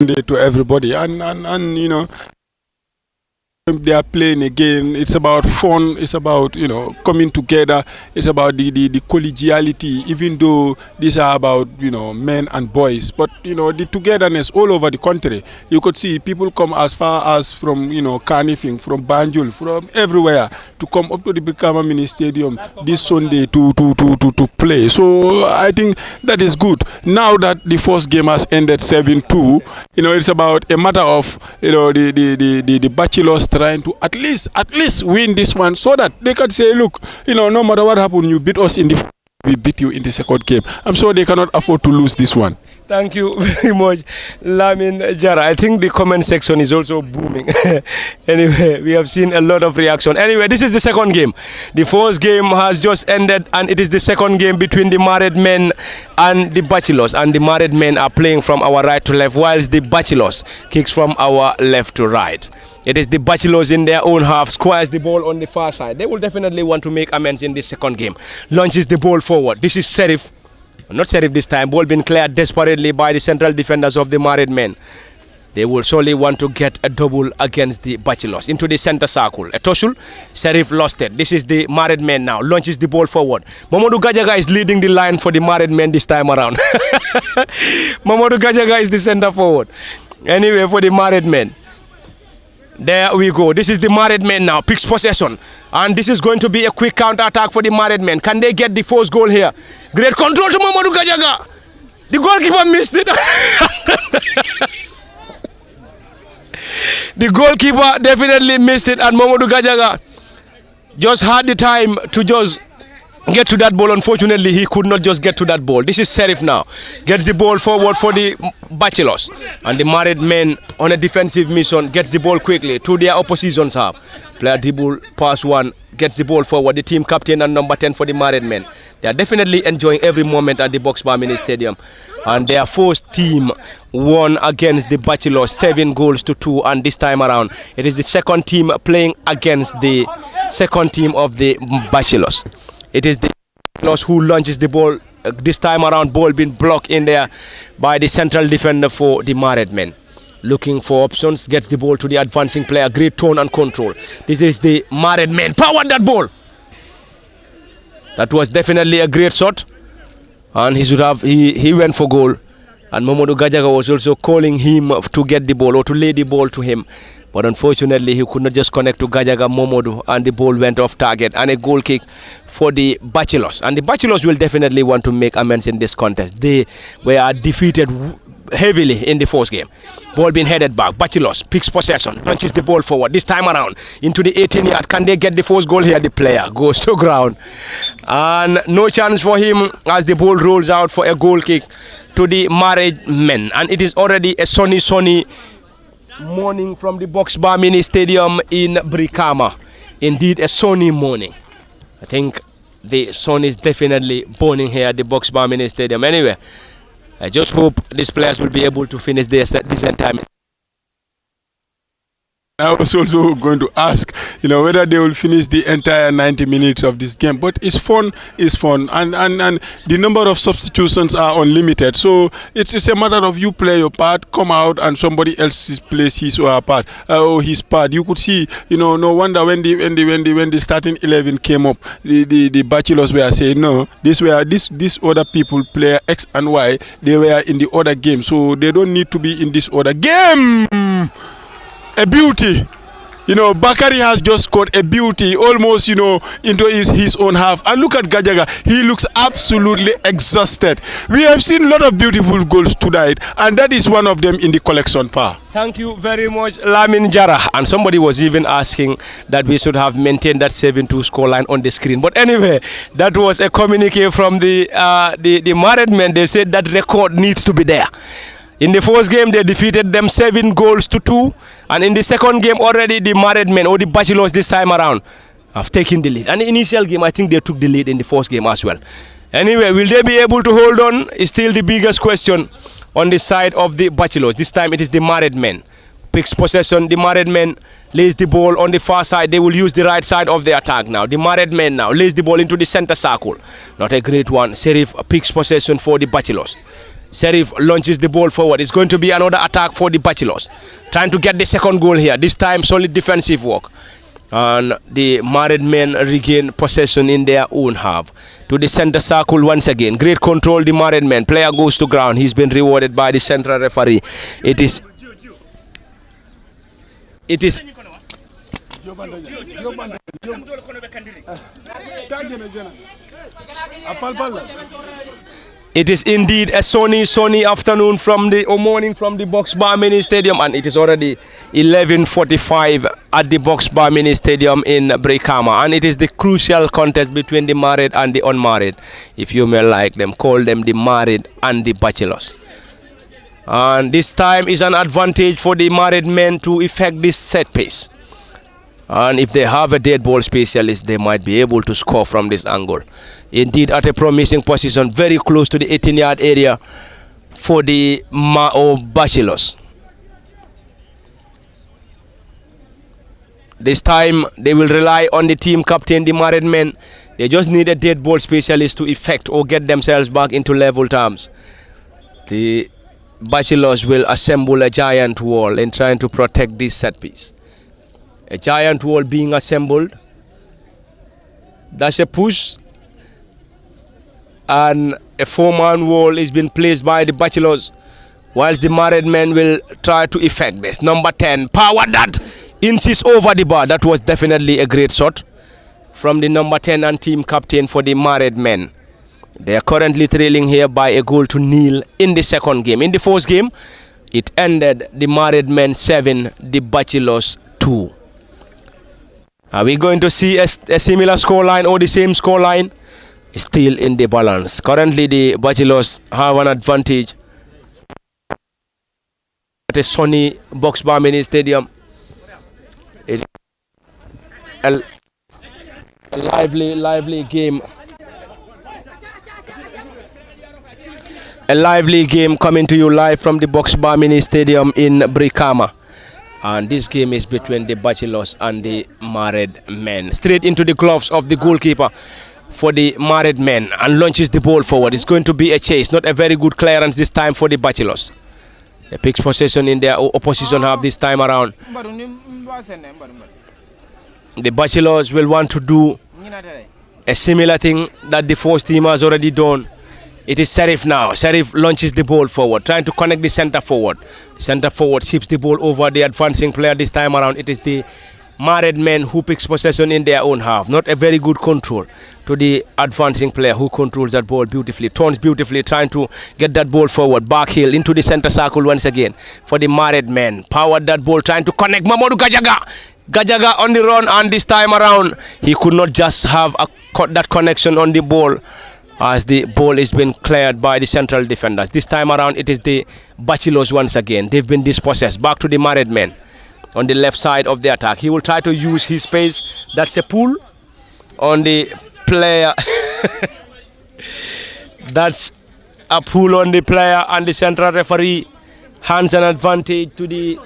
to everybody, and they are playing again. It's about fun. It's about coming together. It's about the collegiality. Even though these are about men and boys, but the togetherness all over the country. You could see people come as far as from Carnifing, from Banjul, from everywhere to come up to the Brikama Mini Stadium this Sunday to play. So I think that is good. Now that the first game has ended 7-2, it's about a matter of the Bachelors trying to at least win this one so that they can say, look, no matter what happened, you beat us in the we beat you in the second game. I'm sure they cannot afford to lose this one. Thank you very much, Lamin Jara. I think the comment section is also booming. Anyway, we have seen a lot of reaction. Anyway, this is the second game. The first game has just ended, and it is the second game between the married men and the Bachelors. And the married men are playing from our right to left, whilst the Bachelors kicks from our left to right. It is the Bachelors in their own half, squares the ball on the far side. They will definitely want to make amends in this second game. Launches the ball forward. This is Serif. Not Serif this time. Ball being cleared desperately by the central defenders of the married men. They will surely want to get a double against the Bachelors. Into the center circle. Etoshul. Serif lost it. This is the married men now. Launches the ball forward. Mamadou Gajaga is leading the line for the married men this time around. Mamadou Gajaga is the center forward. Anyway, for the married men. There we go. This is the married men now. Picks possession. And this is going to be a quick counter-attack for the married men. Can they get the first goal here? Great control to Mamadou Gajaga. The goalkeeper missed it. The goalkeeper definitely missed it. And Mamadou Gajaga just had the time to just get to that ball. Unfortunately, he could not just get to that ball. This is Serif now. Gets the ball forward for the Bachelors. And the married men on a defensive mission gets the ball quickly to their opposition's half. Player dribble, pass one, gets the ball forward. The team captain and number 10 for the married men. They are definitely enjoying every moment at the Boxbar Mini Stadium. And their first team won against the Bachelors 7-2. And this time around, it is the second team playing against the second team of the Bachelors. It is the Bachelors who launches the ball. This time around, ball being blocked in there by the central defender for the married men. Looking for options, gets the ball to the advancing player. Great tone and control. This is the married men. Powered that ball. That was definitely a great shot. And he should have, he went for goal. And Mamadou Gajaga was also calling him to get the ball or to lay the ball to him. But unfortunately, he could not just connect to Gajaga Momodu, and the ball went off target. And a goal kick for the Bachelors. And the Bachelors will definitely want to make amends in this contest. They were defeated heavily in the first game. Ball being headed back. Bachelors picks possession, launches the ball forward. This time around into the 18-yard. Can they get the first goal here? The player goes to ground. And no chance for him as the ball rolls out for a goal kick to the married men. And it is already a sunny morning from the Boxbar Mini Stadium in Brikama. Indeed, a sunny morning. I think the sun is definitely burning here at the Boxbar Mini Stadium. Anyway, I just hope these players will be able to finish this time. I was also going to ask, whether they will finish the entire 90 minutes of this game. But it's fun, and the number of substitutions are unlimited. So it's a matter of you play your part, come out, and somebody else plays his or her part, or his part. You could see, no wonder when the starting 11 came up, the Bachelors were saying no. These other people play X and Y. They were in the other game, so they don't need to be in this other game. A beauty. Bakari has just scored a beauty almost, into his own half. And look at Gajaga. He looks absolutely exhausted. We have seen a lot of beautiful goals tonight, and that is one of them in the collection, Pa. Thank you very much, Lamin Jara. And somebody was even asking that we should have maintained that 7-2 scoreline on the screen. But anyway, that was a communique from the married men. They said that record needs to be there. In the first game, they defeated them 7-2. And in the second game, already the married men, or the Bachelors this time around, have taken the lead. And the initial game, I think they took the lead in the first game as well. Anyway, will they be able to hold on? Is still the biggest question on the side of the Bachelors. This time, it is the married men. Picks possession. The married men lays the ball on the far side. They will use the right side of the attack now. The married men now lays the ball into the center circle. Not a great one. Serif picks possession for the Bachelors. Sheriff launches the ball forward. It's going to be another attack for the Bachelors. Trying to get the second goal here. This time solid defensive work. And the married men regain possession in their own half. To the center circle once again. Great control, the married men. Player goes to ground. He's been rewarded by the central referee. It is It is indeed a sunny afternoon morning from the Box Bar Mini Stadium, and it is already 11:45 at the Box Bar Mini Stadium in Brikama, and it is the crucial contest between the married and the unmarried, if you may like them, call them the married and the bachelors. And this time is an advantage for the married men to effect this set piece. And if they have a dead ball specialist, they might be able to score from this angle. Indeed, at a promising position, very close to the 18-yard area for the Bachelors. This time, they will rely on the team captain, the married men. They just need a dead ball specialist to effect or get themselves back into level terms. The Bachelors will assemble a giant wall in trying to protect this set piece. A giant wall being assembled. That's a push. And a 4-man wall is being placed by the Bachelors, whilst the married men will try to effect this. Number 10, power that inches over the bar. That was definitely a great shot from the number 10 and team captain for the married men. They are currently trailing here by a goal to nil in the second game. In the first game, it ended the married men 7, the Bachelors 2. Are we going to see a similar scoreline or the same scoreline? Still in the balance. Currently, the Bachelors have an advantage at a sunny Box Bar Mini Stadium. It is a lively game. A lively game coming to you live from the Box Bar Mini Stadium in Brikama. And this game is between the Bachelors and the married men. Straight into the gloves of the goalkeeper for the married men, and launches the ball forward. It's going to be a chase, not a very good clearance this time for the Bachelors. They pick possession in their opposition half this time around. The Bachelors will want to do a similar thing that the first team has already done. It is Sheriff now. Sheriff launches the ball forward, trying to connect the center forward. Center forward ships the ball over the advancing player this time around. It is the married men who picks possession in their own half. Not a very good control to the advancing player who controls that ball beautifully. Turns beautifully, trying to get that ball forward. Back heel into the center circle once again for the married men. Powered that ball, trying to connect. Mamadou Gajaga. Gajaga on the run, and this time around, he could not just have that connection on the ball, as the ball is being cleared by the central defenders. This time around, it is the Bachelors once again. They've been dispossessed. Back to the married men on the left side of the attack. He will try to use his space. That's a pull on the player. That's a pull on the player, and the central referee hands an advantage to the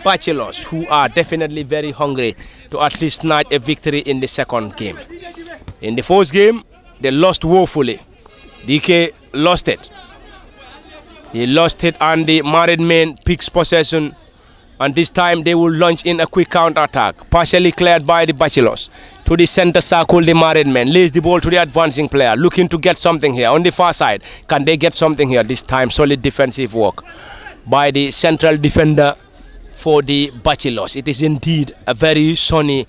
Bachelors, who are definitely very hungry to at least snatch a victory in the second game. In the first game, they lost woefully. DK lost it. He lost it, and the married men picks possession. And this time they will launch in a quick counter-attack, partially cleared by the Bachelors. To the center circle, the married men lays the ball to the advancing player, looking to get something here on the far side. Can they get something here? This time, solid defensive work by the central defender for the Bachelors. It is indeed a very sunny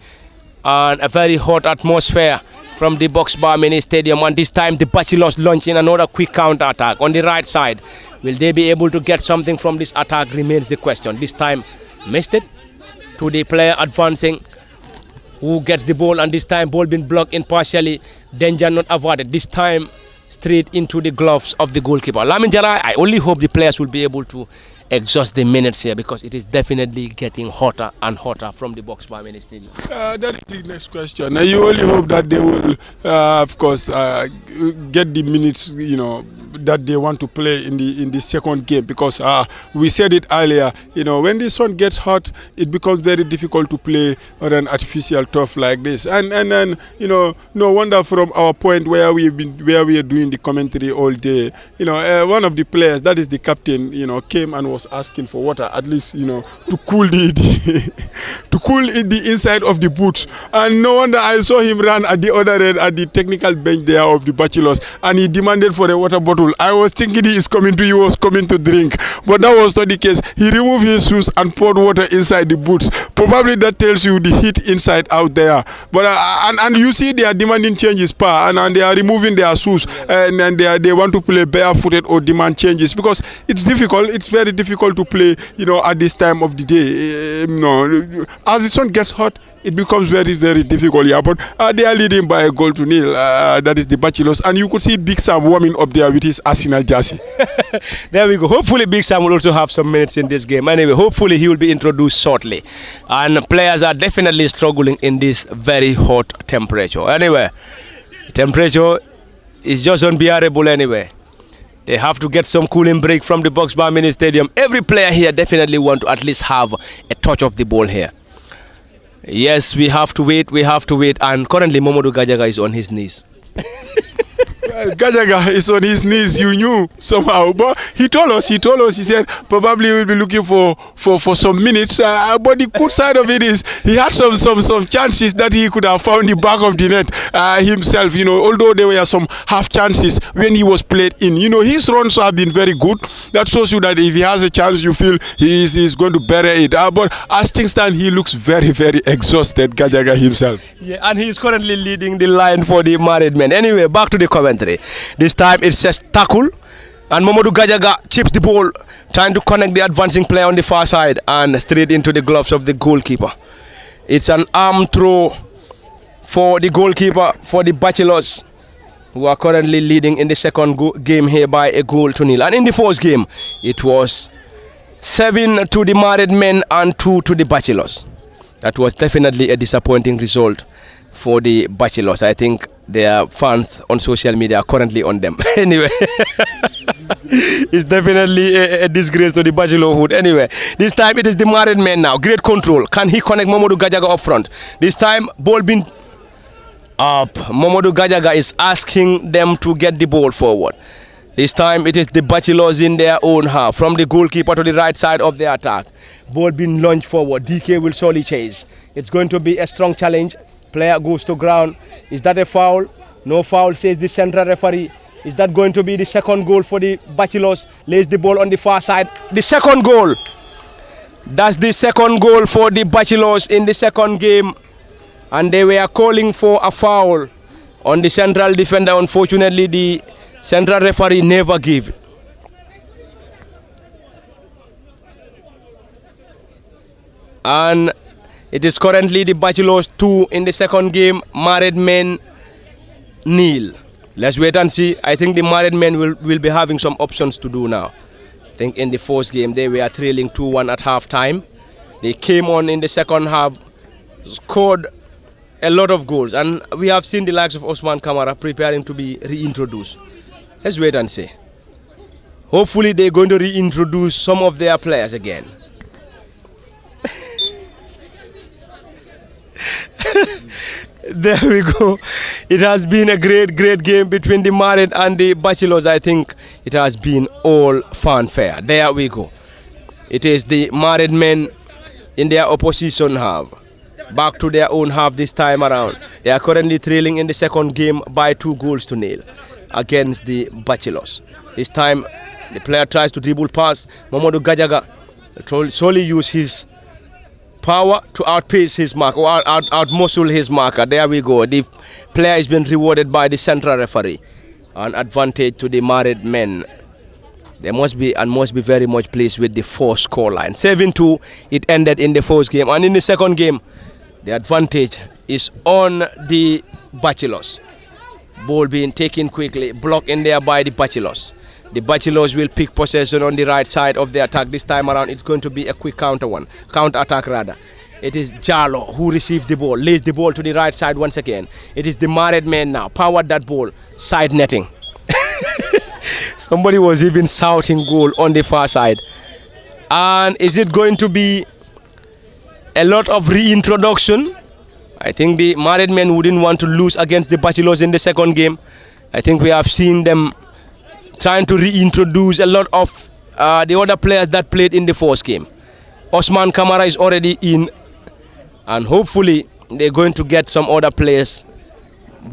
and a very hot atmosphere from the Box Bar Mini Stadium, and this time the Bachelors launch in another quick counter attack on the right side. Will they be able to get something from this attack remains the question. This time missed it to the player advancing, who gets the ball, and this time ball been blocked in partially. Danger not averted. This time straight into the gloves of the goalkeeper. Lamin Jara, I only hope the players will be able to exhaust the minutes here, because it is definitely getting hotter and hotter from the Box Bar Mini Stadium. That is the next question. You only hope that they will, of course, get the minutes, that they want to play in the second game, because we said it earlier, when the sun gets hot, it becomes very difficult to play on an artificial turf like this. And no wonder from our point where we are doing the commentary all day, one of the players, that is the captain, came and was asking for water, at least, to cool to cool the inside of the boots. And no wonder I saw him run at the other end at the technical bench there of the Bachelors, and he demanded for a water bottle. I was thinking he was coming to drink, but that was not the case. He removed his shoes and poured water inside the boots. Probably that tells you the heat inside out there. But and you see they are demanding changes, and they are removing their shoes, and they want to play barefooted or demand changes, because it's difficult. It's very difficult to play, at this time of the day. As the sun gets hot, it becomes very, very difficult. Yeah, but they are leading by a goal to nil. That is the Bachelors, and you could see Big Sam warming up there with his Arsenal jersey. There we go. Hopefully, Big Sam will also have some minutes in this game. Anyway, hopefully he will be introduced shortly. And players are definitely struggling in this very hot temperature. Anyway, temperature is just unbearable anyway. They have to get some cooling break from the Box Bar Mini Stadium. Every player here definitely want to at least have a touch of the ball here. Yes, we have to wait, and currently Mamadou Gajaga is on his knees. Gajaga is on his knees, you knew somehow, but he told us, he said probably we'll be looking for some minutes, but the good side of it is he had some chances that he could have found the back of the net himself, although there were some half chances when he was played in. His runs have been very good. That shows you that if he has a chance, you feel he's going to bury it, but as things stand, he looks very, very exhausted, Gajaga himself. Yeah, and he's currently leading the line for the married men. Anyway, back to the commentary. This time it says tackle, and Mamadou Gajaga chips the ball, trying to connect the advancing player on the far side and straight into the gloves of the goalkeeper. It's an arm throw for the goalkeeper for the Bachelors, who are currently leading in the second game here by a goal to nil. And in the first game, it was 7 to the married men and 2 to the Bachelors. That was definitely a disappointing result for the Bachelors. I think their fans on social media are currently on them. Anyway, it's definitely a disgrace to the bachelorhood. Anyway, this time it is the married man now. Great control. Can he connect Mamadou Gajaga up front? This time, ball being up. Mamadou Gajaga is asking them to get the ball forward. This time it is the Bachelors in their own half. From the goalkeeper to the right side of the attack. Ball being launched forward. DK will surely chase. It's going to be a strong challenge. Player goes to ground. Is that a foul? No foul, says the central referee. Is that going to be the second goal for the Bachelors? Lays the ball on the far side. The second goal. That's the second goal for the Bachelors in the second game. And they were calling for a foul on the central defender. Unfortunately, the central referee never gave it. And it is currently the Bachelors 2 in the second game, married men nil. Let's wait and see. I think the married men will be having some options to do now. I think in the first game they were trailing 2-1 at half time. They came on in the second half, scored a lot of goals, and we have seen the likes of Osman Kamara preparing to be reintroduced. Let's wait and see. Hopefully they're going to reintroduce some of their players again. There we go. It has been a great game between the married and the Bachelors. I think it has been all fanfare. There we go. It is the married men in their opposition half. Back to their own half this time around. They are currently trailing in the second game by 2 goals to nil against the Bachelors. This time the player tries to dribble past Mamadou Gajaga. Solely use his power to outpace his mark or outmuscle his marker. There we go. The player has been rewarded by the central referee. An advantage to the married men. They must be very much pleased with the first scoreline. 7-2. It ended in the first game, and in the second game, the advantage is on the Bachelors. Ball being taken quickly, blocked in there by the Bachelors. The Bachelors will pick possession on the right side of the attack. This time around, it's going to be a quick counter attack rather. It is Jalo who receives the ball, lays the ball to the right side once again. It is the married man now, powered that ball, side netting. Somebody was even shouting goal on the far side. And is it going to be a lot of reintroduction? I think the married men wouldn't want to lose against the Bachelors in the second game. I think we have seen them trying to reintroduce a lot of the other players that played in the first game. Osman Kamara is already in, and hopefully they're going to get some other players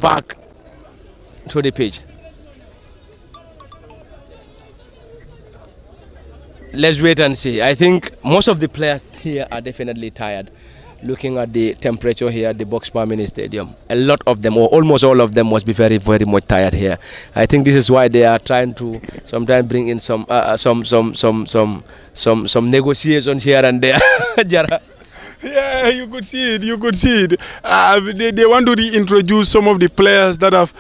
back to the pitch. Let's wait and see. I think most of the players here are definitely tired. Looking at the temperature here at the Boxbar Mini Stadium, a lot of them, or almost all of them, must be very, very much tired here. I think this is why they are trying to sometimes bring in some negotiations here and there. Jara. Yeah, you could see it. You could see it. They want to reintroduce some of the players that have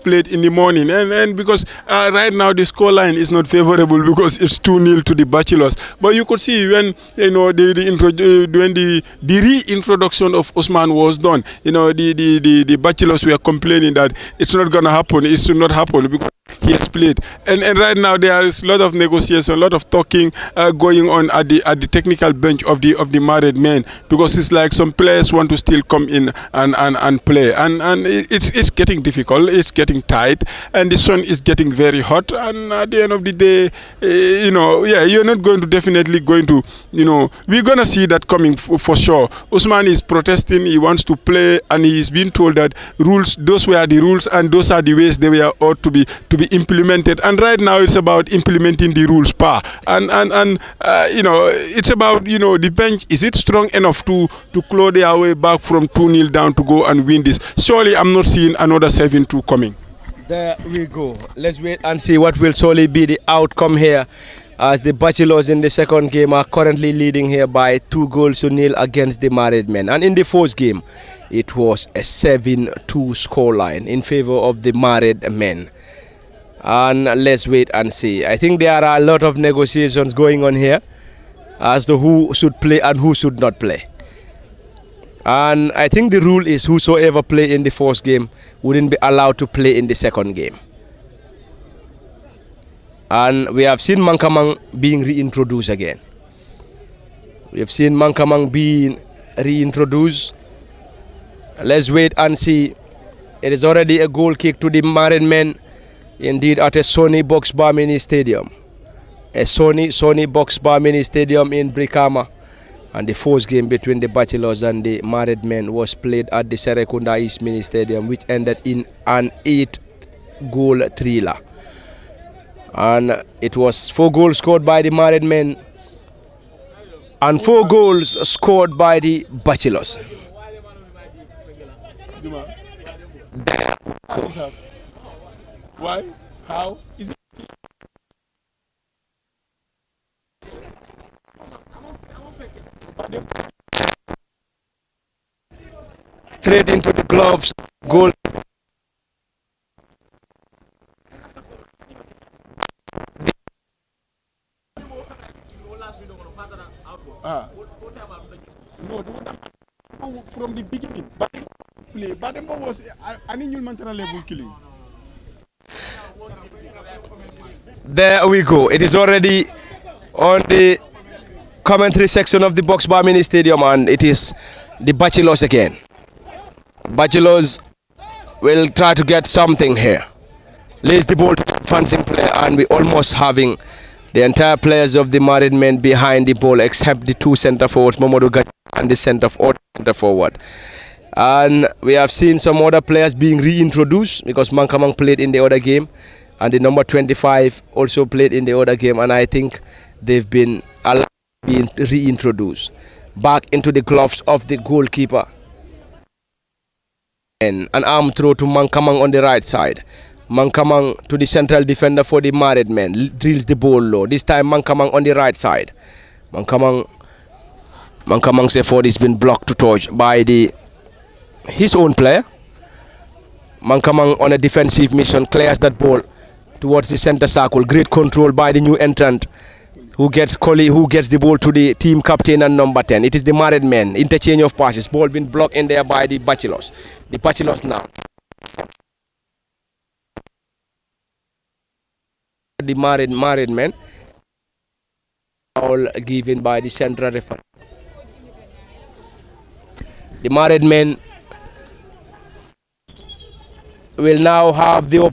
played in the morning, and because right now the scoreline is not favorable because it's 2-0 to the Bachelors. But you could see when the reintroduction of Usman was done, the Bachelors were complaining that it's not gonna happen. It should not happen because he has played, and right now there is a lot of negotiation, a lot of talking going on at the technical bench of the married men, because it's like some players want to still come in and play, and it's getting difficult, it's getting tight, and the sun is getting very hot, and at the end of the day, you're not definitely going to, we're gonna see that coming for sure. Usman is protesting, he wants to play, and he's been told that those were the rules, and those are the ways they were ought to be implemented, and right now it's about implementing the rules and it's about the bench, is it strong enough to claw their way back from 2-0 down to go and win this? Surely I'm not seeing another 7-2 coming. There we go. Let's wait and see what will surely be the outcome here, as the Bachelors in the second game are currently leading here by 2-0 against the married men, and in the first game it was a 7-2 scoreline in favor of the married men. And let's wait and see. I think there are a lot of negotiations going on here as to who should play and who should not play. And I think the rule is whosoever play in the first game wouldn't be allowed to play in the second game. And we have seen Mankamang being reintroduced again. We have seen Mankamang being reintroduced. Let's wait and see. It is already a goal kick to the married men. Indeed, at a Sony Boxbar Mini Stadium. A Sony Boxbar Mini Stadium in Brikama. And the first game between the Bachelors and the married men was played at the Serekunda East Mini Stadium, which ended in an 8-goal thriller. And it was 4 goals scored by the married men and 4 goals scored by the Bachelors. Why? How? Is it? Straight into the gloves. Goal. No, from the beginning. Bademba was an inhuman level killing. There we go. It is already on the commentary section of the Boxbar Mini Stadium, and it is the Bachelors again. Bachelors will try to get something here. Lays the ball to the advancing player, and we almost having the entire players of the married men behind the ball, except the 2 centre forwards, Momodu Gaja and the centre forward. And we have seen some other players being reintroduced because Mankamang played in the other game, and the number 25 also played in the other game, and I think they've been reintroduced back into the gloves of the goalkeeper. And an arm throw to Mankamang on the right side. Mankamang to the central defender for the married men, drills the ball low. This time Mankamang on the right side. Mankamang's effort has been blocked to touch by his own player. Mankamang on a defensive mission clears that ball towards the center circle. Great control by the new entrant who gets the ball to the team captain and number 10. It is the married men. Interchange of passes. Ball been blocked in there by the Bachelors. The Bachelors now. the married men. All given by the central referee. The married men will now have the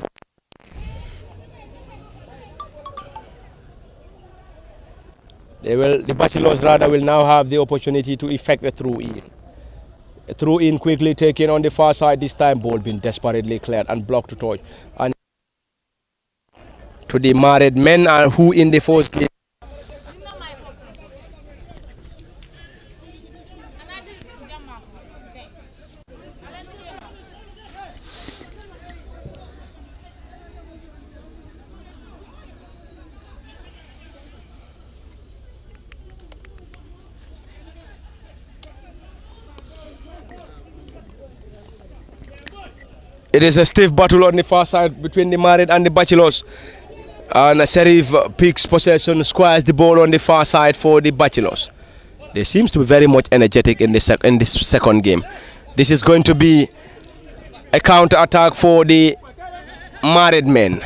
the Bachelors rather will now have the opportunity to effect a throw-in. A throw-in quickly taken on the far side, this time ball being desperately cleared and blocked to touch. And to the married men who in the fourth game. It is a stiff battle on the far side between the married and the Bachelors. And Sheriff picks possession, squares the ball on the far side for the Bachelors. They seems to be very much energetic in this second game. This is going to be a counter attack for the married men.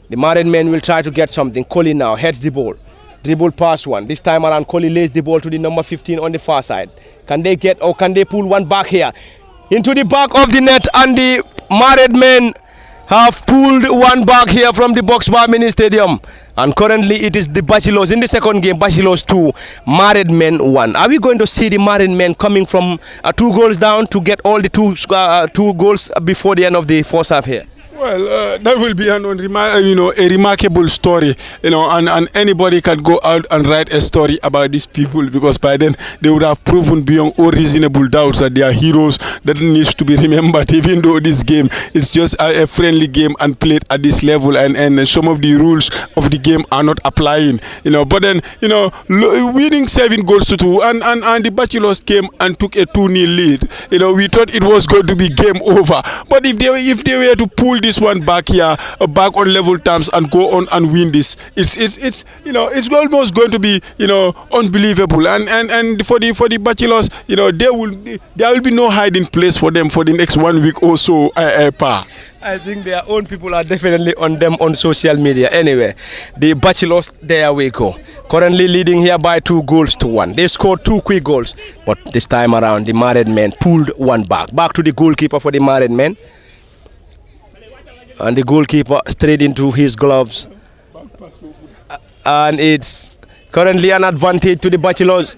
The married men will try to get something. Coley now heads the ball. Dribble past one. This time around, Coley lays the ball to the number 15 on the far side. Can they get or can they pull one back here? Into the back of the net, and the married men have pulled one back here from the box bar mini stadium. And currently it is the Bachelors in the second game. Bachelors 2, married men 1. Are we going to see the married men coming from 2 goals down to get all the two goals before the end of the first half here? Well, that will be a remarkable story, and anybody can go out and write a story about these people, because by then they would have proven beyond all reasonable doubts that they are heroes that needs to be remembered, even though this game is just a friendly game and played at this level, and some of the rules of the game are not applying, but then, winning 7 goals to 2, and the Bachelors came and took a 2-0 lead. We thought it was going to be game over, but if they were to pull this one back here, back on level terms, and go on and win this, it's almost going to be unbelievable. And for the Bachelors, there will be no hiding place for them for the next 1 week or so. I think their own people are definitely on them on social media. Anyway, the Bachelors, there we go. Currently leading here by 2 goals to 1. They scored 2 quick goals, but this time around the married men pulled one back. Back to the goalkeeper for the married men. And the goalkeeper straight into his gloves. And it's currently an advantage to the Bachelors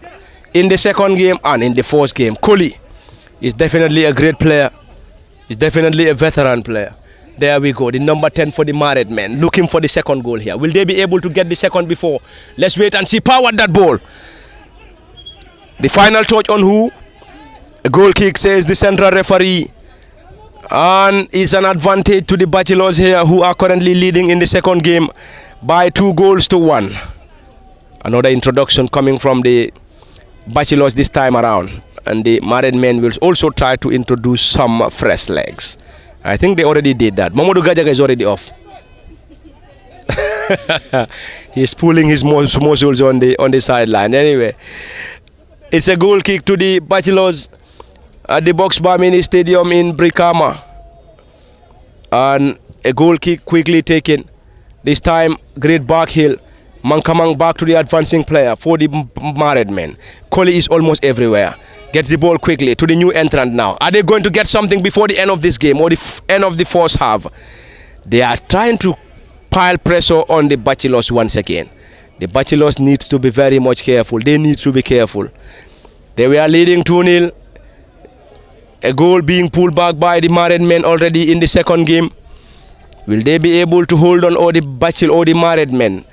in the second game and in the fourth game. Coley is definitely a great player. He's definitely a veteran player. There we go, the number 10 for the married men, looking for the second goal here. Will they be able to get the second before? Let's wait and see. Powered that ball. The final touch on who? A goal kick, says the central referee. And it's an advantage to the Bachelors here, who are currently leading in the second game by 2 goals to 1. Another introduction coming from the Bachelors this time around. And the married men will also try to introduce some fresh legs. I think they already did that. Mamadou Gajaga is already off. He's pulling his muscles on the sideline. Anyway, it's a goal kick to the Bachelors at the Box Bar Mini Stadium in Brikama. And a goal kick quickly taken. This time, great back heel. Mankamang back to the advancing player for the married men. Coley is almost everywhere. Gets the ball quickly to the new entrant now. Are they going to get something before the end of this game or the end of the first half? They are trying to pile pressure on the Bachelors once again. The Bachelors needs to be very much careful. They need to be careful. They were leading 2-0. A goal being pulled back by the married men already in the second game. Will they be able to hold on, or the Bachelor or the married men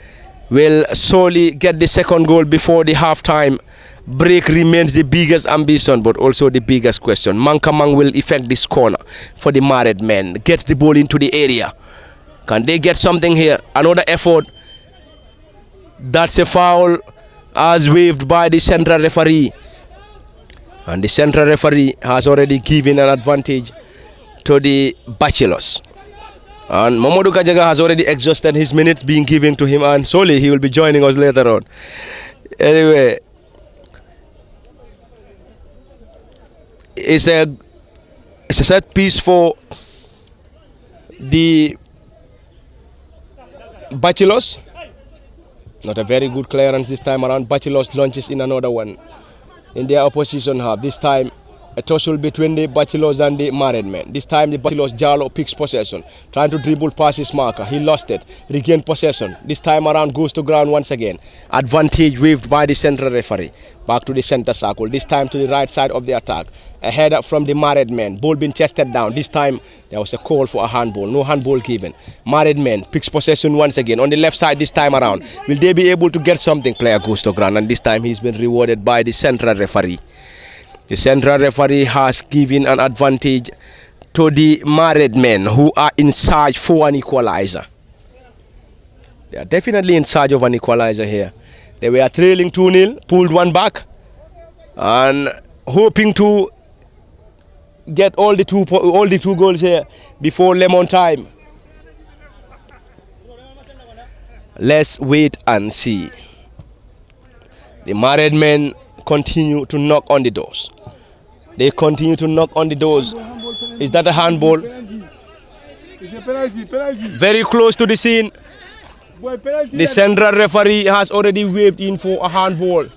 will solely get the second goal before the halftime break? Remains the biggest ambition, but also the biggest question. Mankamang will effect this corner for the married men. Gets the ball into the area. Can they get something here? Another effort. That's a foul as waved by the central referee. And the central referee has already given an advantage to the Bachelors. And Mamadou Gajaga has already exhausted his minutes being given to him, and solely he will be joining us later on. Anyway, it's a set piece for the Bachelors. Not a very good clearance this time around. Bachelors launches in another one in their opposition half. This time a tussle between the Bachelors and the married men. This time the Bachelors Jalo picks possession, trying to dribble past his marker. He lost it, regained possession. This time around goes to ground once again. Advantage waved by the central referee. Back to the center circle, this time to the right side of the attack. A header from the married men, ball being chested down. This time there was a call for a handball, no handball given. Married men picks possession once again on the left side this time around. Will they be able to get something? Player goes to ground, and this time he's been rewarded by the central referee. The central referee has given an advantage to the married men who are in search for an equalizer. They are definitely in search of an equalizer here. They were trailing 2-0, pulled one back, and hoping to get all the two goals here before lemon time. Let's wait and see. The married men continue to knock on the doors. They continue to knock on the doors. Is that a handball? Very close to the scene. The central referee has already waved in for a handball.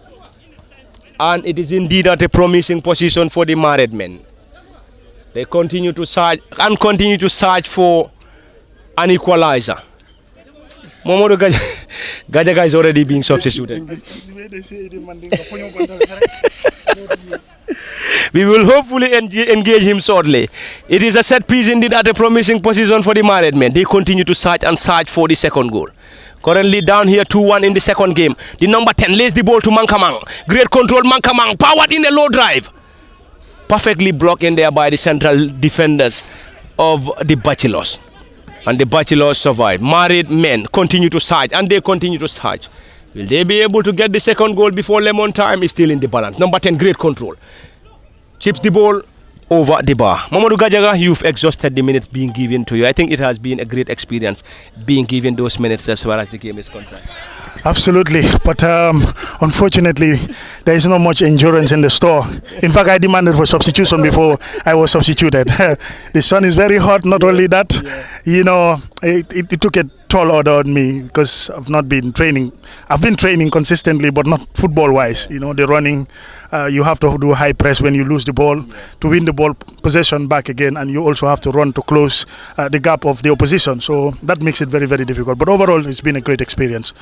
And it is indeed at a promising position for the married men. They continue to search for an equalizer. Momodu Gajaga is already being substituted. We will hopefully engage him shortly. It is a set piece indeed at a promising position for the married men. They continue to search for the second goal. Currently down here 2-1 in the second game. The number 10 lays the ball to Mankamang. Great control, Mankamang powered in a low drive. Perfectly blocked in there by the central defenders of the Bachelors. And the Bachelors survive. Married men continue to search, and they continue to search. Will they be able to get the second goal before lemon time? Is still in the balance. Number 10, great control. Chips the ball over the bar. Mamadou Gajaga, you've exhausted the minutes being given to you. I think it has been a great experience being given those minutes as far as the game is concerned. Absolutely, but unfortunately, there is not much endurance in the store. In fact, I demanded for substitution before I was substituted. The sun is very hot. Not only that, you know, it took a toll on me because I've not been training. I've been training consistently, but not football-wise. You know, the running, you have to do high press when you lose the ball to win the ball possession back again, and you also have to run to close the gap of the opposition. So that makes it very, very difficult. But overall, it's been a great experience.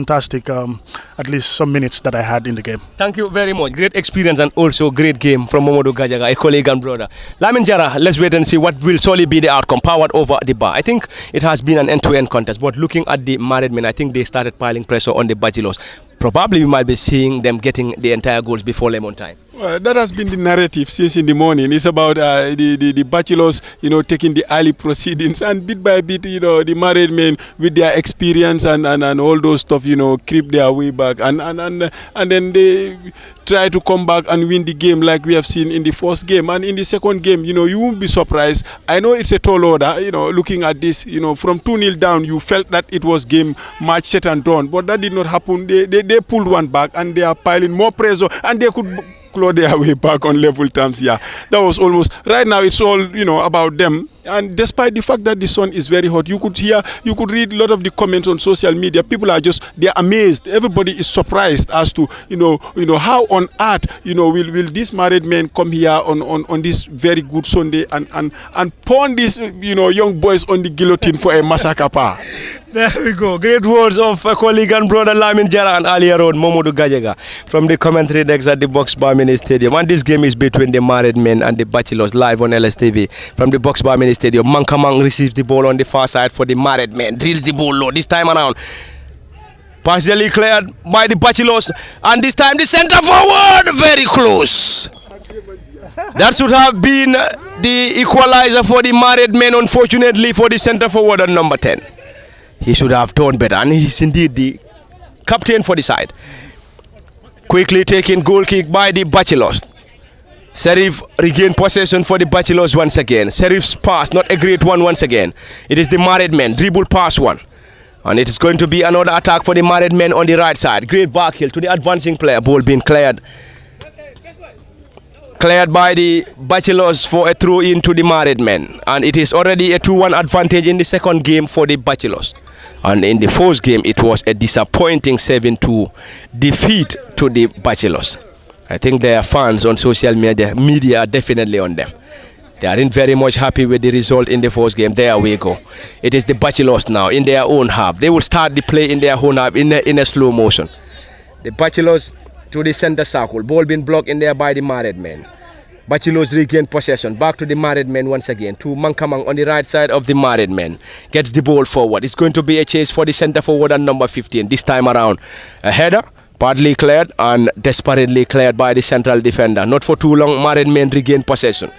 Fantastic, at least some minutes that I had in the game. Thank you very much. Great experience and also great game from Mamadou Gajaga, a colleague and brother. Lamin Jara, let's wait and see what will surely be the outcome. Powered over the bar. I think it has been an end-to-end contest, but looking at the married men, I think they started piling pressure on the Bachelors. Probably we might be seeing them getting the entire goals before lemon time. Well, that has been the narrative since in the morning. It's about the Bachelors, you know, taking the early proceedings, and bit by bit, you know, the married men with their experience and all those stuff, you know, creep their way back, and then they try to come back and win the game like we have seen in the first game. And in the second game, you know, you won't be surprised. I know it's a tall order, you know, looking at this, you know, from 2-0 down, you felt that it was game match set and done, but that did not happen. They pulled one back, and they are piling more pressure, and they could claw their way back on level terms. Yeah, that was almost right now. It's all, you know, about them. And despite the fact that the sun is very hot, you could read a lot of the comments on social media. People are they're amazed. Everybody is surprised as to you know how on earth, you know, will these married men come here on this very good Sunday and pawn these, you know, young boys on the guillotine for a massacre. There we go. Great words of a colleague and brother Lamin Jara and earlier on Mamadou Gajaga from the commentary decks at the Box Bar Mini Stadium. And this game is between the married men and the Bachelors, live on LSTV from the Box Bar Mini Stadium. Mankamang receives the ball on the far side for the married men. Drills the ball low this time around. Partially cleared by the Bachelors, and this time the centre forward very close. That should have been the equalizer for the married men, unfortunately for the centre forward on number 10. He should have done better, and he's indeed the captain for the side. Quickly taken goal kick by the Bachelors. Serif regained possession for the Bachelors once again. Serif's pass, not a great one once again. It is the married men, dribble pass one. And it is going to be another attack for the married men on the right side. Great back heel to the advancing player, ball being cleared Cleared by the Bachelors for a throw in to the married men. And it is already a 2-1 advantage in the second game for the Bachelors. And in the first game, it was a disappointing 7-2 defeat to the Bachelors. I think their fans on social media are definitely on them. They aren't very much happy with the result in the first game. There we go. It is the Bachelors now in their own half. They will start the play in their own half in a slow motion. The Bachelors to the center circle. Ball being blocked in there by the married men. Bachelors regain possession. Back to the married men once again. To Mankamang on the right side of the married men. Gets the ball forward. It's going to be a chase for the center forward and number 15. This time around. A header. Badly cleared and desperately cleared by the central defender. Not for too long. Married men regain possession.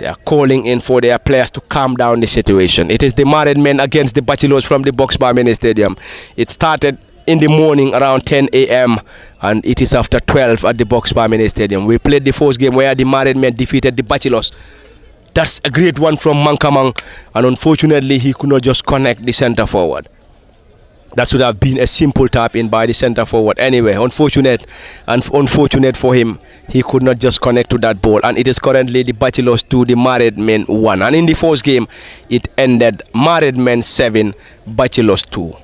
They are calling in for their players to calm down the situation. It is the married men against the Bachelors from the Boxbar Mini Stadium. It started in the morning around 10 a.m. and it is after 12 at the Boxbar Mini Stadium. We played the first game where the married men defeated the Bachelors. That's a great one from Mankamang, and unfortunately he could not just connect the center forward. That should have been a simple tap in by the center forward. Anyway, unfortunate for him, he could not just connect to that ball. And it is currently the Bachelors 2, the married men 1. And in the first game, it ended married men 7, Bachelors 2.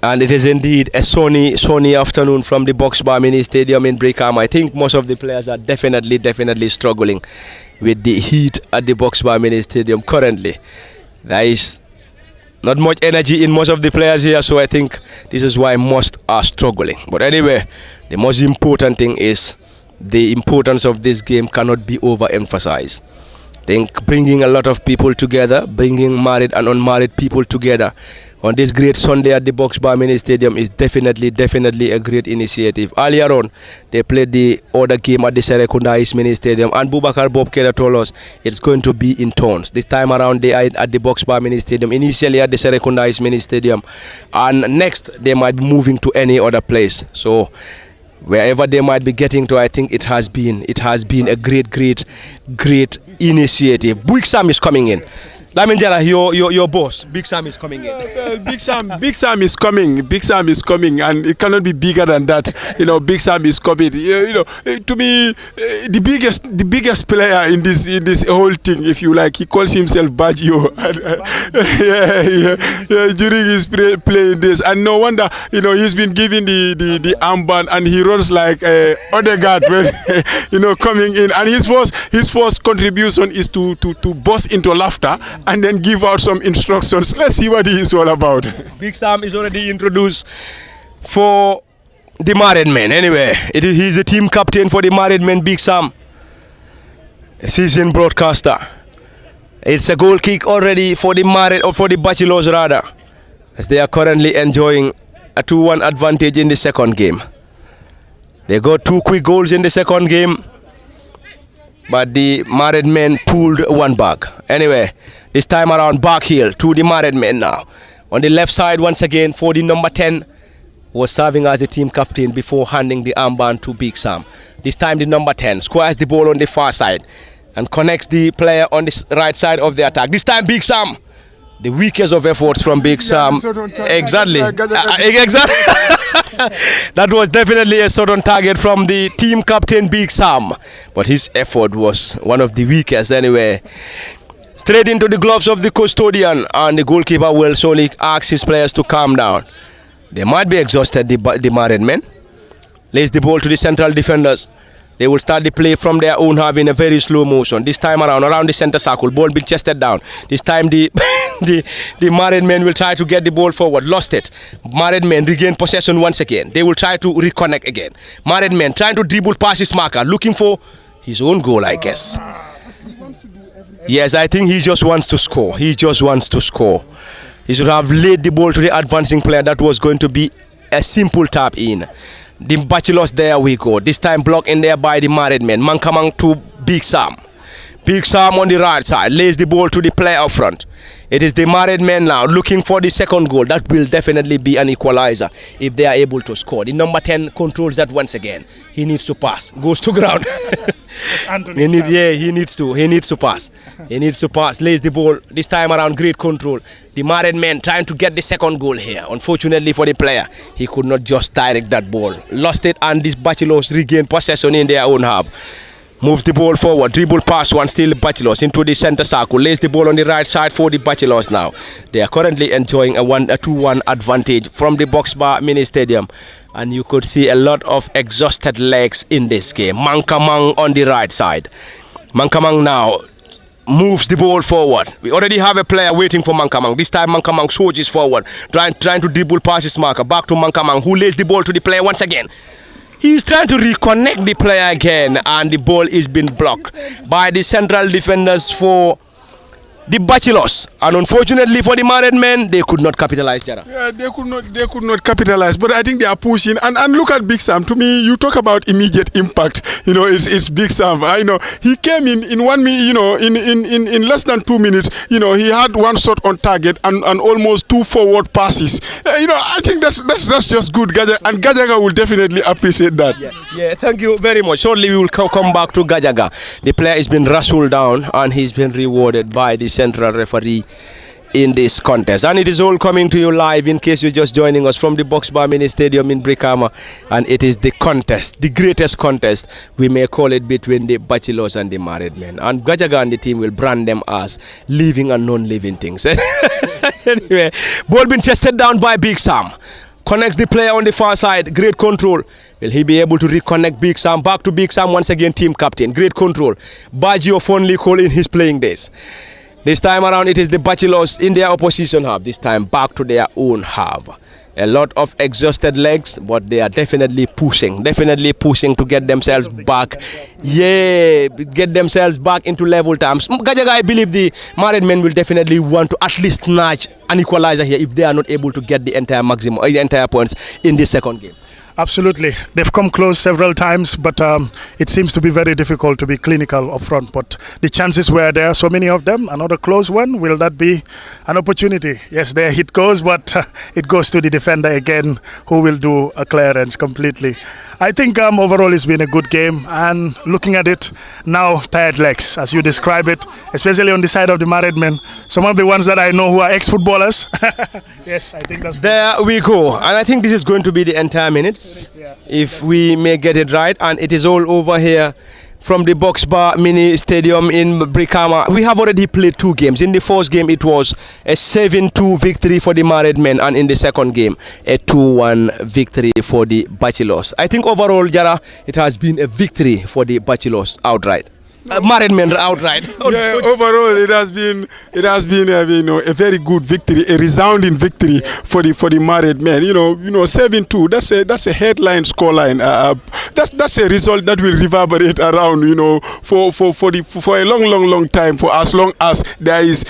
And it is indeed a sunny afternoon from the Boxbar Mini Stadium in Brickham. I think most of the players are definitely struggling with the heat at the Boxbar Mini Stadium currently. There is not much energy in most of the players here, so I think this is why most are struggling. But anyway, the most important thing is the importance of this game cannot be overemphasized. I think bringing a lot of people together, bringing married and unmarried people together on this great Sunday at the Boxbar Mini Stadium is definitely a great initiative. Earlier on, they played the other game at the Serekunda East Mini Stadium, and Bubakar Bob Keda told us it's going to be in turns. This time around, they are at the Boxbar Mini Stadium, initially at the Serekunda East Mini Stadium, and next they might be moving to any other place. So wherever they might be getting to, I think it has been a great initiative. Big Sam is coming in. Lamin Jara, your boss, Big Sam is coming in. Big Sam is coming, and it cannot be bigger than that. Big Sam is coming. To me, the biggest player in this whole thing, if you like, he calls himself Baggio. During his playing this, and no wonder, he's been given the armband, and he runs like Odegaard when coming in, and his first contribution is to burst into laughter and then give out some instructions. Let's see what he is all about. Big Sam is already introduced for the married men. Anyway, he's the team captain for the married men, Big Sam, a seasoned broadcaster. It's a goal kick already for the married, or for the Bachelors rather, as they are currently enjoying a 2-1 advantage in the second game. They got 2 quick goals in the second game, but the married men pulled one back. Anyway, this time around, back heel to the married men now. On the left side once again for the number 10, was serving as the team captain before handing the armband to Big Sam. This time the number 10 squares the ball on the far side and connects the player on the right side of the attack. This time Big Sam, the weakest of efforts from Big Sam. Exactly. Exactly. That was definitely a sudden target from the team captain Big Sam, but his effort was one of the weakest anyway. Straight into the gloves of the custodian, and the goalkeeper will surely ask his players to calm down. They might be exhausted, the married men. Lays the ball to the central defenders. They will start the play from their own half in a very slow motion. This time around the center circle, ball being chested down. This time the married men will try to get the ball forward. Lost it. Married men regain possession once again. They will try to reconnect again. Married men trying to dribble past his marker, looking for his own goal, I guess. Yes, I think he just wants to score. He just wants to score. He should have laid the ball to the advancing player. That was going to be a simple tap in. The Bachelors, there we go. This time blocked in there by the married men. Mankamang to Big Sam. Big Sam on the right side lays the ball to the player up front. It is the married men now looking for the second goal. That will definitely be an equalizer if they are able to score. The number 10 controls that once again. He needs to pass. Goes to ground. he needs to pass. He needs to pass. Lays the ball. This time around, great control. The married men trying to get the second goal here. Unfortunately for the player, he could not just direct that ball. Lost it, and these Bachelors regained possession in their own half. Moves the ball forward, dribble pass one, still Bachelors into the center circle, lays the ball on the right side for the Bachelors now. They are currently enjoying a 2-1 advantage from the Box Bar Mini Stadium, and you could see a lot of exhausted legs in this game. Mankamang on the right side. Mankamang now moves the ball forward. We already have a player waiting for Mankamang. This time Mankamang surges forward, trying to dribble past his marker. Back to Mankamang, who lays the ball to the player once again. He's trying to reconnect the player again, and the ball is being blocked by the central defenders for the Bachelors, and unfortunately for the married men, they could not capitalize, Jara. Yeah, they could not capitalize, but I think they are pushing. And look at Big Sam. To me, you talk about immediate impact. You know, it's Big Sam. I know he came in 1 minute. You know, in less than 2 minutes. You know, he had one shot on target and almost 2 forward passes. You know, I think that's just good. And Gajaga will definitely appreciate that. Yeah, thank you very much. Shortly we will come back to Gajaga. The player has been wrestled down and he's been rewarded by the central referee in this contest, and it is all coming to you live in case you're just joining us from the Box Bar Mini Stadium in Brikama, and it is the contest, the greatest contest we may call it, between the Bachelors and the married men, and Gajaga and the team will brand them as living and non-living things. Anyway, ball being chested down by Big Sam. Connects the player on the far side. Great control. Will he be able to reconnect Big Sam? Back to Big Sam once again, team captain. Great control. Baggio fondly call in his playing days. This time around, it is the Bachelors in their opposition half. This time back to their own half. A lot of exhausted legs, but they are definitely pushing to get themselves back. Yeah, get themselves back into level terms. Gajaga, I believe the married men will definitely want to at least snatch an equalizer here if they are not able to get the entire maximum, the entire points in this second game. Absolutely. They've come close several times, but it seems to be very difficult to be clinical up front. But the chances were there, so many of them. Another close one. Will that be an opportunity? Yes, their hit goes, but it goes to the defender again, who will do a clearance completely. I think overall it's been a good game, and looking at it now, tired legs, as you describe it, especially on the side of the married men. Some of the ones that I know who are ex-footballers. Yes, I think that's... There we go. And I think this is going to be the entire minutes, if we may get it right. And it is all over here from the Box Bar Mini Stadium in Brikama. We have already played 2 games. In the first game, it was a 7-2 victory for the married men, and in the second game, a 2-1 victory for the Bachelors. I think overall, Jara, it has been a victory for the Bachelors outright. Married men outright. Yeah, overall it has been a very good victory, a resounding victory for the married men. You know 7-2. That's a headline scoreline. That's a result that will reverberate around. For a long time. For as long as there is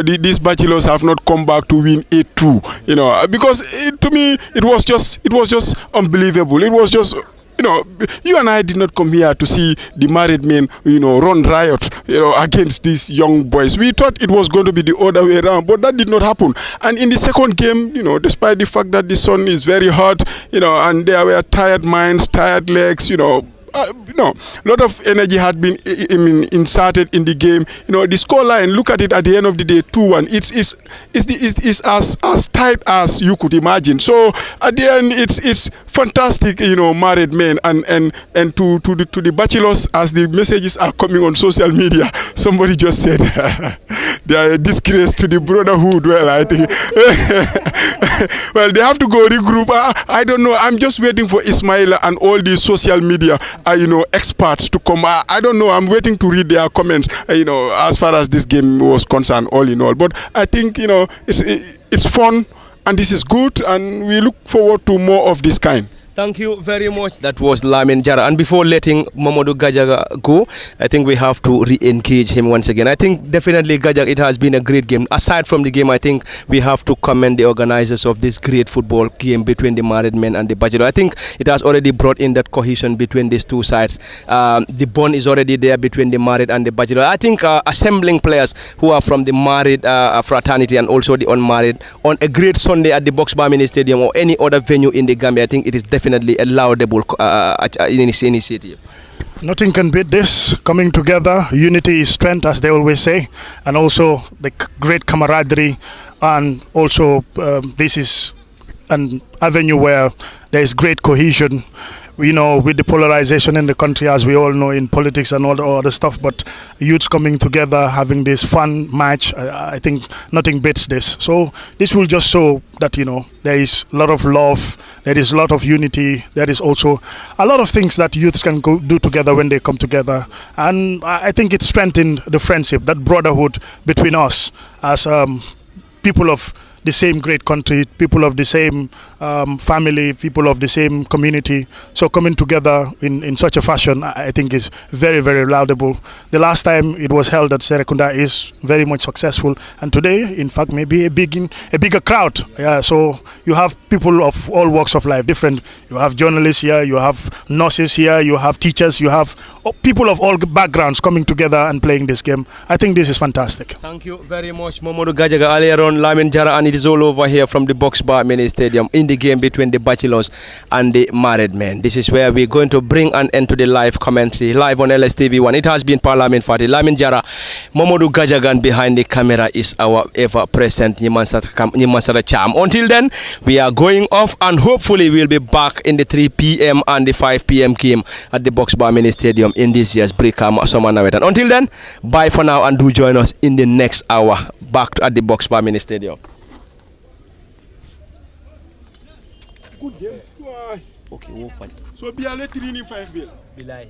these Bachelors have not come back to win 8-2. Because to me it was just unbelievable. It was just. You and I did not come here to see the married men, run riot, against these young boys. We thought it was going to be the other way around, but that did not happen. And in the second game, despite the fact that the sun is very hot, and there were tired minds, tired legs, a lot of energy had been inserted in the game. The scoreline, look at it at the end of the day, 2-1. It's as tight as you could imagine. So at the end, it's fantastic, married men and to the Bachelors, as the messages are coming on social media. Somebody just said they are a disgrace to the brotherhood. Well, I think well, they have to go regroup. I don't know. I'm just waiting for Ismaila and all the social media experts to come. I don't know. I'm waiting to read their comments, as far as this game was concerned, all in all. But I think, it's fun, and this is good, and we look forward to more of this kind. Thank you very much. That was Lamin Jara. And before letting Mamadou Gajaga go, I think we have to re-engage him once again. I think definitely Gajaga, it has been a great game. Aside from the game, I think we have to commend the organizers of this great football game between the married men and the bachelor. I think it has already brought in that cohesion between these two sides. The bond is already there between the married and the bachelor. I think assembling players who are from the married fraternity and also the unmarried on a great Sunday at the Box Bar Mini Stadium or any other venue in the Gambia, I think it is definitely a laudable initiative. Nothing can beat this, coming together. Unity is strength, as they always say, and also the great camaraderie, and also this is an avenue where there is great cohesion. You know, with the polarization in the country, as we all know, in politics and all the other stuff, but youths coming together, having this fun match, I think nothing beats this. So this will just show that, you know, there is a lot of love, there is a lot of unity, there is also a lot of things that youths can do together when they come together. And I think it strengthened the friendship, that brotherhood between us as people of the same great country, people of the same family, people of the same community. So coming together in such a fashion, I think is very, very laudable. The last time it was held at Serekunda is very much successful, and today, in fact, maybe a bigger crowd. Yeah, so you have people of all walks of life, different. You have journalists here, you have nurses here, you have teachers, you have people of all backgrounds coming together and playing this game. I think this is fantastic. Thank you very much, Mamadou Gajaga. Earlier on, Lamin Jara, and it is all over here from the Box Bar Mini Stadium in the game between the bachelors and the married men. This is where we're going to bring an end to the live commentary, live on LSTV1. It has been Parliament Party. Lamin Jara, Mamadou Gajagan behind the camera is our ever-present Nyimansara charm. Until then, we are going off, and hopefully we'll be back in the 3 p.m. and the 5 p.m. game at the Box Bar Mini Stadium in this year's Brikama Summer Night. And until then, bye for now, and do join us in the next hour back at the Box Bar Mini Stadium. Good game. Okay, we'll fight. So be a 3 in 5 bill. Bilai.